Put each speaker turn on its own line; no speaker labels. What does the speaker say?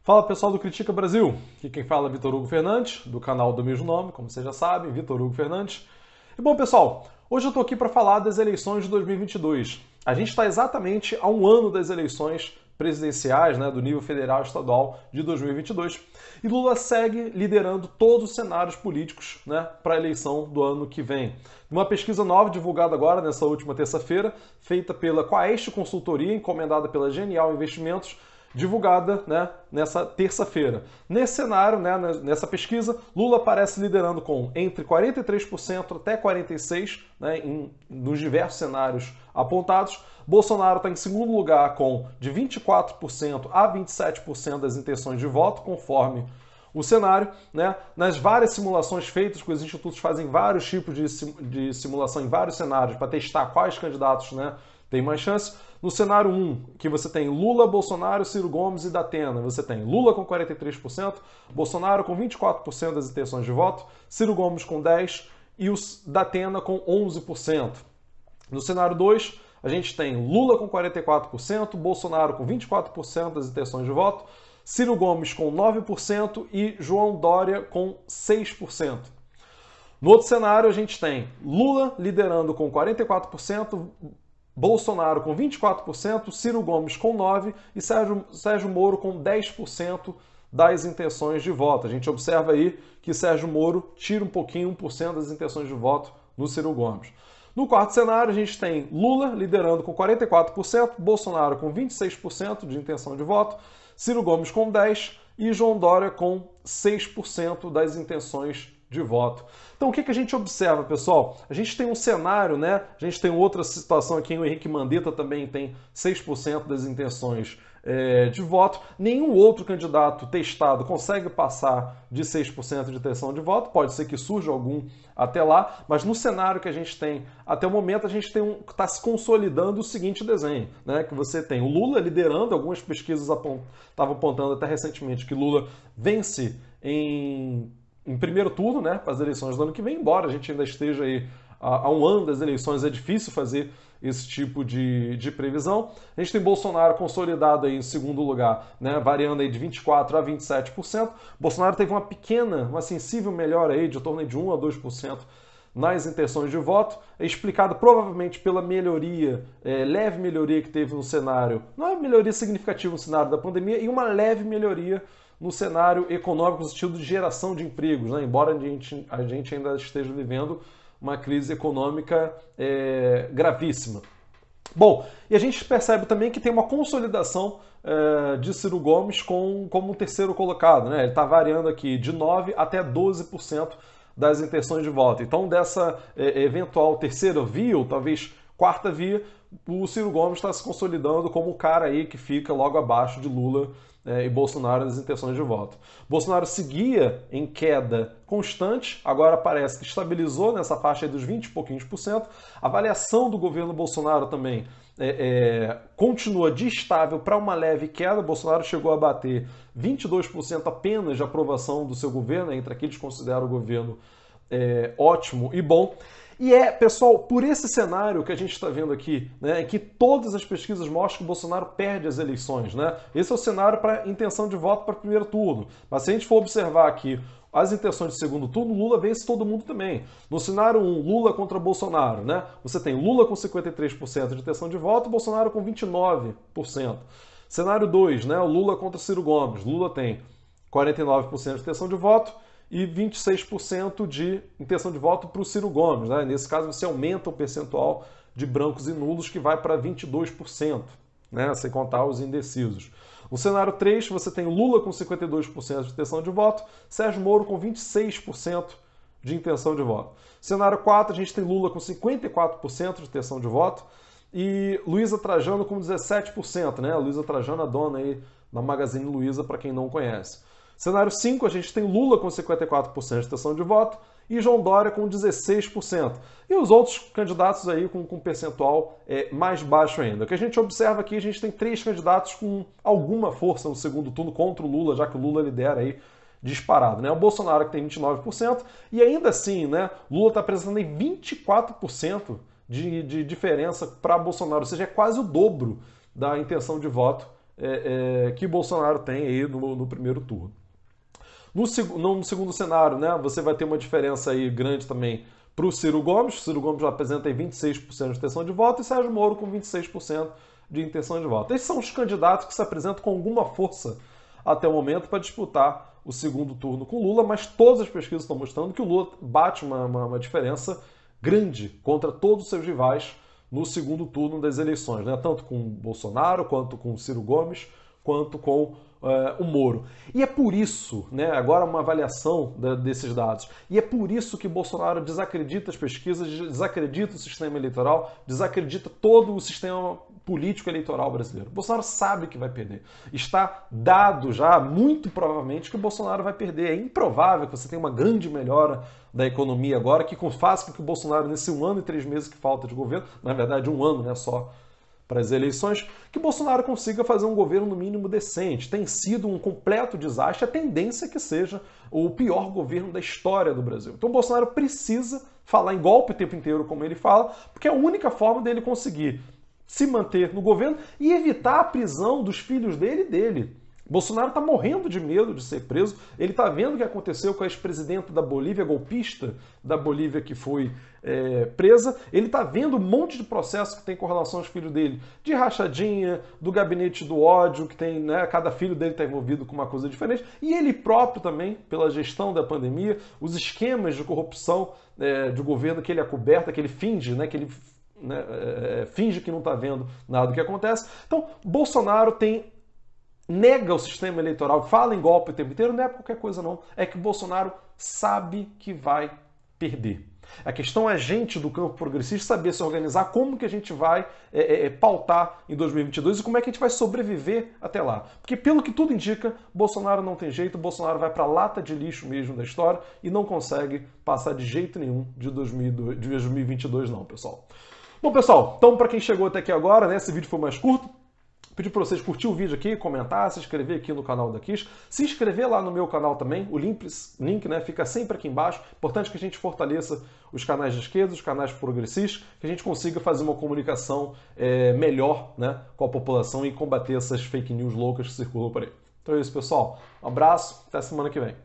Fala pessoal do Critica Brasil, aqui quem fala é Vitor Hugo Fernandes, do canal do mesmo nome, como vocês já sabem, Vitor Hugo Fernandes. E bom pessoal, hoje eu estou aqui para falar das eleições de 2022. A gente está exatamente a um ano das eleições presidenciais, do nível federal e estadual de 2022. E Lula segue liderando todos os cenários políticos para a eleição do ano que vem. Uma pesquisa nova divulgada agora, nessa última terça-feira, feita pela Quaest Consultoria, encomendada pela Genial Investimentos, divulgada nessa terça-feira. Nesse cenário, nessa pesquisa, Lula aparece liderando com entre 43% até 46%, nos diversos cenários apontados. Bolsonaro está em segundo lugar com de 24% a 27% das intenções de voto, conforme o cenário. Nas várias simulações feitas, que os institutos fazem vários tipos de simulação em vários cenários para testar quais candidatos tem mais chance. No cenário 1, que você tem Lula, Bolsonaro, Ciro Gomes e Datena, você tem Lula com 43%, Bolsonaro com 24% das intenções de voto, Ciro Gomes com 10% e o Datena com 11%. No cenário 2, a gente tem Lula com 44%, Bolsonaro com 24% das intenções de voto, Ciro Gomes com 9% e João Dória com 6%. No outro cenário, a gente tem Lula liderando com 44%, Bolsonaro com 24%, Ciro Gomes com 9% e Sérgio Moro com 10% das intenções de voto. A gente observa aí que Sérgio Moro tira um pouquinho, 1% das intenções de voto no Ciro Gomes. No quarto cenário, a gente tem Lula liderando com 44%, Bolsonaro com 26% de intenção de voto, Ciro Gomes com 10% e João Dória com 6% das intenções de voto. Então, o que a gente observa, pessoal? A gente tem um cenário, a gente tem outra situação aqui, o Henrique Mandetta também tem 6% das intenções de voto. Nenhum outro candidato testado consegue passar de 6% de intenção de voto. Pode ser que surja algum até lá, mas no cenário que a gente tem até o momento, a gente está se consolidando o seguinte desenho, que você tem o Lula liderando, algumas pesquisas estavam apontando até recentemente que Lula vence em primeiro turno, para as eleições do ano que vem, embora a gente ainda esteja aí há um ano das eleições, é difícil fazer esse tipo de previsão. A gente tem Bolsonaro consolidado aí em segundo lugar, variando aí de 24% a 27%. Bolsonaro teve uma sensível melhora aí de torno de 1% a 2% nas intenções de voto, é explicado provavelmente pela melhoria, leve melhoria que teve no cenário, não é melhoria significativa no cenário da pandemia, e uma leve melhoria no cenário econômico, no sentido de geração de empregos, embora a gente ainda esteja vivendo uma crise econômica gravíssima. Bom, e a gente percebe também que tem uma consolidação de Ciro Gomes como um terceiro colocado. Ele está variando aqui de 9% até 12% das intenções de voto. Então, dessa eventual terceira via, ou talvez quarta via, o Ciro Gomes está se consolidando como o cara aí que fica logo abaixo de Lula e Bolsonaro nas intenções de voto. Bolsonaro seguia em queda constante, agora parece que estabilizou nessa faixa aí dos 20 e pouquinhos por cento. A avaliação do governo Bolsonaro também continua de estável para uma leve queda. Bolsonaro chegou a bater 22% apenas de aprovação do seu governo, entre aqueles que consideram o governo ótimo e bom. E pessoal, por esse cenário que a gente está vendo aqui, que todas as pesquisas mostram que o Bolsonaro perde as eleições. Esse é o cenário para intenção de voto para primeiro turno. Mas se a gente for observar aqui as intenções de segundo turno, Lula vence todo mundo também. No cenário 1, Lula contra Bolsonaro, você tem Lula com 53% de intenção de voto e Bolsonaro com 29%. Cenário 2, Lula contra Ciro Gomes. Lula tem 49% de intenção de voto e 26% de intenção de voto para o Ciro Gomes. Nesse caso, você aumenta o percentual de brancos e nulos, que vai para 22%, sem contar os indecisos. No cenário 3, você tem Lula com 52% de intenção de voto, Sérgio Moro com 26% de intenção de voto. Cenário 4, a gente tem Lula com 54% de intenção de voto e Luísa Trajano com 17%. Luísa Trajano, a dona aí da Magazine Luiza, para quem não conhece. Cenário 5, a gente tem Lula com 54% de intenção de voto e João Dória com 16%. E os outros candidatos aí com percentual mais baixo ainda. O que a gente observa aqui, a gente tem 3 candidatos com alguma força no segundo turno contra o Lula, já que o Lula lidera aí disparado. O Bolsonaro que tem 29% e ainda assim, Lula está apresentando aí 24% de diferença para Bolsonaro, ou seja, é quase o dobro da intenção de voto que Bolsonaro tem aí no primeiro turno. No segundo cenário, né, você vai ter uma diferença aí grande também para o Ciro Gomes. O Ciro Gomes já apresenta aí 26% de intenção de voto e Sérgio Moro com 26% de intenção de voto. Esses são os candidatos que se apresentam com alguma força até o momento para disputar o segundo turno com Lula, mas todas as pesquisas estão mostrando que o Lula bate uma diferença grande contra todos os seus rivais no segundo turno das eleições, né? Tanto com Bolsonaro, quanto com Ciro Gomes, quanto com o Moro. E é por isso, né, agora uma avaliação desses dados, e é por isso que Bolsonaro desacredita as pesquisas, desacredita o sistema eleitoral, desacredita todo o sistema político eleitoral brasileiro. Bolsonaro sabe que vai perder. Está dado já, muito provavelmente, que o Bolsonaro vai perder. É improvável que você tenha uma grande melhora da economia agora, que faça com que o Bolsonaro, nesse 1 ano e 3 meses que falta de governo, na verdade 1 ano, né, só para as eleições, que Bolsonaro consiga fazer um governo no mínimo decente. Tem sido um completo desastre, a tendência é que seja o pior governo da história do Brasil. Então Bolsonaro precisa falar em golpe o tempo inteiro, como ele fala, porque é a única forma dele conseguir se manter no governo e evitar a prisão dos filhos dele e dele. Bolsonaro está morrendo de medo de ser preso. Ele está vendo o que aconteceu com a ex-presidenta da Bolívia, golpista da Bolívia, que foi presa. Ele está vendo um monte de processos que tem com relação aos filhos dele, de rachadinha, do gabinete do ódio, que tem, né, cada filho dele está envolvido com uma coisa diferente. E ele próprio também, pela gestão da pandemia, os esquemas de corrupção de governo que ele é coberto, que ele finge, né, que ele finge que não está vendo nada do que acontece. Então, Bolsonaro nega o sistema eleitoral, fala em golpe o tempo inteiro, não é qualquer coisa não, é que o Bolsonaro sabe que vai perder. A questão é a gente do campo progressista saber se organizar, como que a gente vai pautar em 2022 e como é que a gente vai sobreviver até lá. Porque pelo que tudo indica, Bolsonaro não tem jeito, Bolsonaro vai para a lata de lixo mesmo da história e não consegue passar de jeito nenhum de 2022 não, pessoal. Bom, pessoal, então para quem chegou até aqui agora, né, esse vídeo foi mais curto, pedir para vocês curtir o vídeo aqui, comentar, se inscrever aqui no canal da Kish, se inscrever lá no meu canal também, o link, né, fica sempre aqui embaixo. Importante que a gente fortaleça os canais de esquerda, os canais progressistas, que a gente consiga fazer uma comunicação melhor, né, com a população e combater essas fake news loucas que circulam por aí. Então é isso, pessoal. Um abraço, até semana que vem.